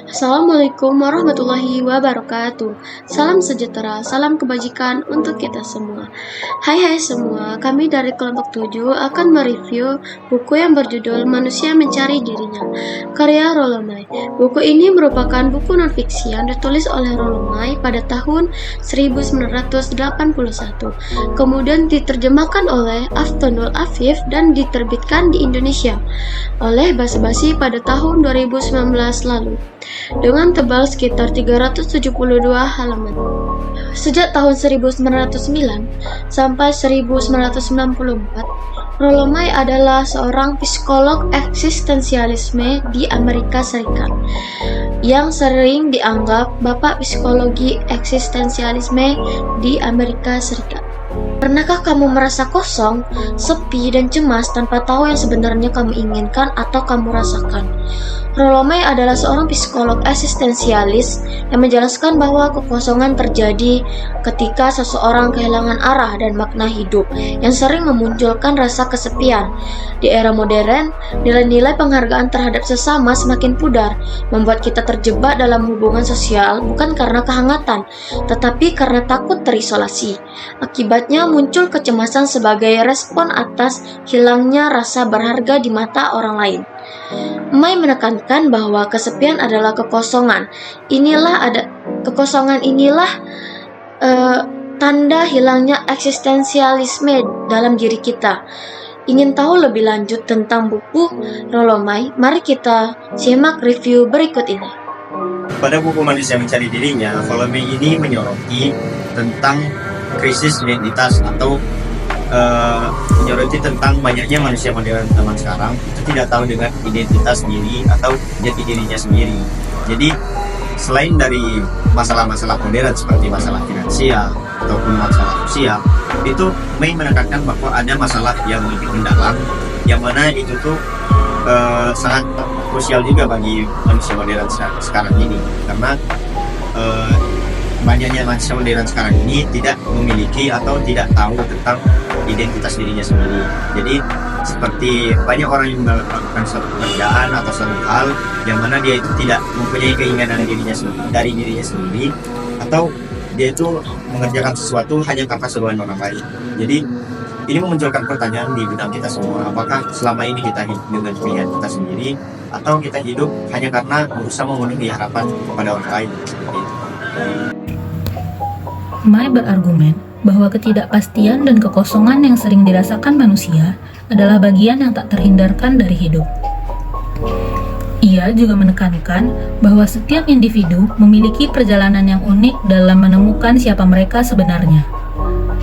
Assalamualaikum warahmatullahi wabarakatuh. Salam sejahtera, salam kebajikan untuk kita semua. Hai semua, kami dari kelompok 7 akan mereview buku yang berjudul Manusia Mencari Dirinya, karya Rollo May. Buku ini merupakan buku non-fiksi yang ditulis oleh Rollo May pada tahun 1981. Kemudian diterjemahkan oleh Aftonul Afif dan diterbitkan di Indonesia oleh Basa-Basi pada tahun 2019 lalu, dengan tebal sekitar 372 halaman. Sejak tahun 1909 sampai 1994, Rollo May adalah seorang psikolog eksistensialisme di Amerika Serikat yang sering dianggap bapak psikologi eksistensialisme di Amerika Serikat. Pernahkah kamu merasa kosong, sepi, dan cemas tanpa tahu yang sebenarnya kamu inginkan atau kamu rasakan? Rollo May adalah seorang psikolog eksistensialis yang menjelaskan bahwa kekosongan terjadi ketika seseorang kehilangan arah dan makna hidup, yang sering memunculkan rasa kesepian. Di era modern, nilai-nilai penghargaan terhadap sesama semakin pudar, membuat kita terjebak dalam hubungan sosial bukan karena kehangatan, tetapi karena takut terisolasi. Akibatnya muncul kecemasan sebagai respon atas hilangnya rasa berharga di mata orang lain. May menekankan bahwa kesepian adalah kekosongan. Kekosongan inilah tanda hilangnya eksistensialisme dalam diri kita. Ingin tahu lebih lanjut tentang buku Rollo May? Mari kita simak review berikut ini. Pada buku Manusia Mencari Dirinya, Rollo May ini menyoroti tentang krisis identitas atau menyoroti tentang banyaknya manusia modern zaman sekarang itu tidak tahu dengan identitas diri atau jati dirinya sendiri. Jadi selain dari masalah-masalah modern seperti masalah finansial ataupun masalah sosial, itu May menekankan bahwa ada masalah yang lebih mendalam, yang mana itu tuh sangat krusial juga bagi manusia modern sekarang ini, karena banyaknya manusia modern sekarang ini tidak memiliki atau tidak tahu tentang identitas dirinya sendiri. Jadi seperti banyak orang yang melakukan suatu pekerjaan atau suatu hal yang mana dia itu tidak mempunyai keinginan dari dirinya sendiri, atau dia itu mengerjakan sesuatu hanya karena seruan orang lain. Jadi ini memunculkan pertanyaan di benak kita semua, apakah selama ini kita hidup dengan pilihan kita sendiri, atau kita hidup hanya karena berusaha memenuhi harapan kepada orang lain, seperti itu. May berargumen bahwa ketidakpastian dan kekosongan yang sering dirasakan manusia adalah bagian yang tak terhindarkan dari hidup. Ia juga menekankan bahwa setiap individu memiliki perjalanan yang unik dalam menemukan siapa mereka sebenarnya.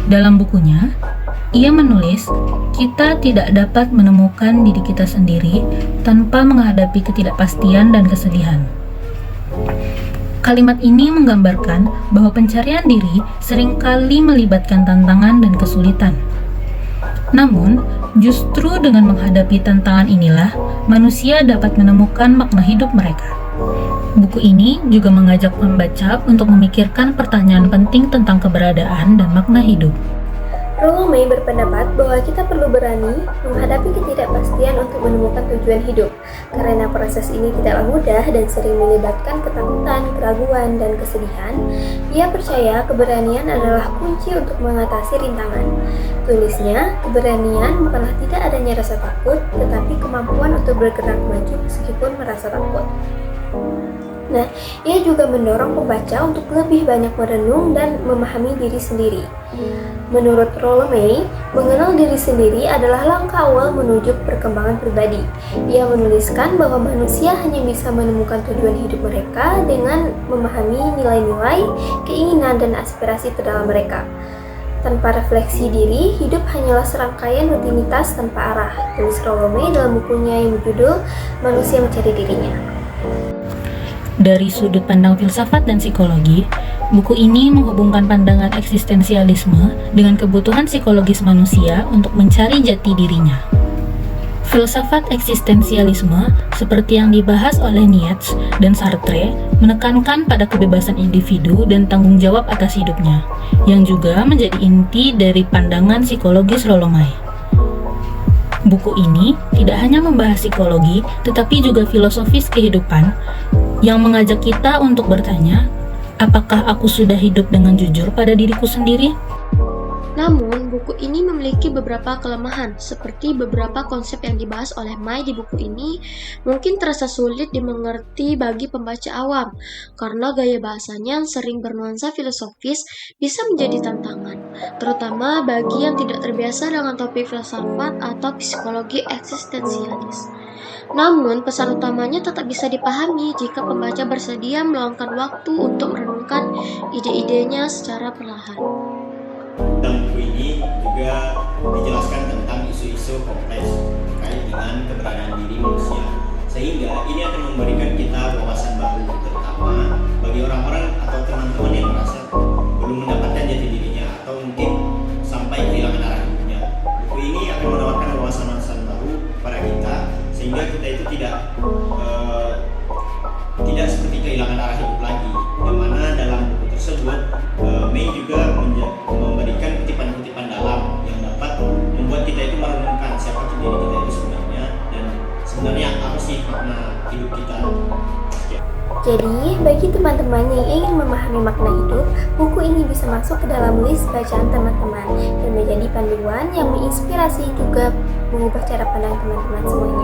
Dalam bukunya, ia menulis, kita tidak dapat menemukan diri kita sendiri tanpa menghadapi ketidakpastian dan kesedihan. Kalimat ini menggambarkan bahwa pencarian diri seringkali melibatkan tantangan dan kesulitan. Namun, justru dengan menghadapi tantangan inilah manusia dapat menemukan makna hidup mereka. Buku ini juga mengajak pembaca untuk memikirkan pertanyaan penting tentang keberadaan dan makna hidup. Rollo May berpendapat bahwa kita perlu berani menghadapi ketidakpastian untuk menemukan tujuan hidup, karena proses ini tidaklah mudah dan sering melibatkan ketakutan, keraguan, dan kesedihan. Ia percaya keberanian adalah kunci untuk mengatasi rintangan. Tulisnya, keberanian bukanlah tidak adanya rasa takut, tetapi kemampuan untuk bergerak maju meskipun merasa takut. Nah, ia juga mendorong pembaca untuk lebih banyak merenung dan memahami diri sendiri. Menurut Rollo May, mengenal diri sendiri adalah langkah awal menuju perkembangan pribadi. Ia menuliskan bahwa manusia hanya bisa menemukan tujuan hidup mereka dengan memahami nilai-nilai, keinginan, dan aspirasi terdalam mereka. Tanpa refleksi diri, hidup hanyalah serangkaian rutinitas tanpa arah, tulis Rollo May dalam bukunya yang berjudul Manusia Mencari Dirinya. Dari sudut pandang filsafat dan psikologi, buku ini menghubungkan pandangan eksistensialisme dengan kebutuhan psikologis manusia untuk mencari jati dirinya. Filsafat eksistensialisme, seperti yang dibahas oleh Nietzsche dan Sartre, menekankan pada kebebasan individu dan tanggung jawab atas hidupnya, yang juga menjadi inti dari pandangan psikologis Rollo May. Buku ini tidak hanya membahas psikologi, tetapi juga filosofis kehidupan, yang mengajak kita untuk bertanya, apakah aku sudah hidup dengan jujur pada diriku sendiri? Namun, buku ini memiliki beberapa kelemahan, seperti beberapa konsep yang dibahas oleh Mai di buku ini mungkin terasa sulit dimengerti bagi pembaca awam, karena gaya bahasanya yang sering bernuansa filosofis bisa menjadi tantangan, terutama bagi yang tidak terbiasa dengan topik filsafat atau psikologi eksistensialis. Namun, pesan utamanya tetap bisa dipahami jika pembaca bersedia meluangkan waktu untuk merenungkan ide-idenya secara perlahan. Dalam buku ini juga dijelaskan tentang isu-isu kompleks terkait dengan keberadaan diri manusia, sehingga ini akan memberikan kita wawasan baru, terutama bagi orang-orang atau teman-teman yang merasa belum mendapatkan jati dirinya atau mungkin sampai kehilangan arah hidupnya. Buku ini akan menawarkan wawasan-wawasan baru pada kita, sehingga kita itu tidak seperti kehilangan arah hidup lagi. Yang mana dalam buku tersebut Mai juga memberikan kutipan-kutipan dalam yang dapat membuat kita itu merenungkan siapa diri kita itu sebenarnya dan sebenarnya apa sih makna hidup kita. Jadi, bagi teman-teman yang ingin memahami makna hidup, buku ini bisa masuk ke dalam list bacaan teman-teman dan menjadi panduan yang menginspirasi juga mengubah cara pandang teman-teman semuanya.